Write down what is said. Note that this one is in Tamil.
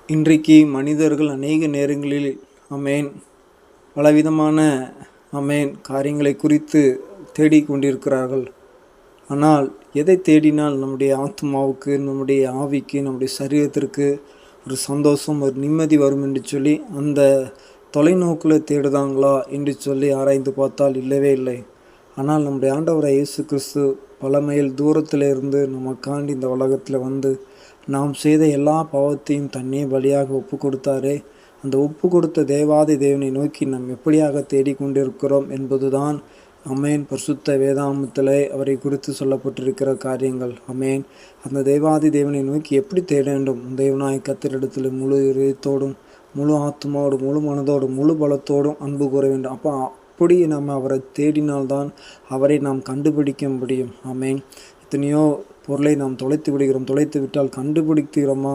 இன்றைக்கு மனிதர்கள் அநேக நேரங்களில் அமேன் பலவிதமான காரியங்களை குறித்து தேடிக்கொண்டிருக்கிறார்கள். ஆனால் எதை தேடினால் நம்முடைய ஆத்மாவுக்கு, நம்முடைய ஆவிக்கு, நம்முடைய சரீரத்திற்கு ஒரு சந்தோஷம், ஒரு நிம்மதி வரும் என்று சொல்லி அந்த தொலைநோக்கில் தேடுதாங்களா என்று சொல்லி ஆராய்ந்து பார்த்தால் இல்லவே இல்லை. ஆனால் நம்முடைய ஆண்டவராகிய இயேசு கிறிஸ்து பல மைல் தூரத்தில் இருந்து நமக்காண்டி இந்த உலகத்தில் வந்து நாம் செய்த எல்லா பாவத்தையும் தன்னை பலியாக ஒப்பு கொடுத்தாரே. அந்த ஒப்பு கொடுத்த தேவாதி தேவனை நோக்கி நாம் எப்படியாக தேடிக்கொண்டிருக்கிறோம் என்பதுதான் பரிசுத்த வேதாமத்தில் அவரை குறித்து சொல்லப்பட்டிருக்கிற காரியங்கள். அந்த தேவாதி தேவனை நோக்கி எப்படி தேட வேண்டும்? தேவனாய் கர்த்தரிடத்தில் முழு இதயத்தோடும், முழு ஆத்மாவோடும், முழு மனதோடும், முழு பலத்தோடும் அன்பு கூற வேண்டும். அப்படி நம்ம அவரை தேடினால்தான் அவரை நாம் கண்டுபிடிக்க முடியும். எத்தனையோ பொருளை நாம் தொலைத்து விடுகிறோம். தொலைத்து விட்டால் கண்டுபிடித்து விடுகிறோம்.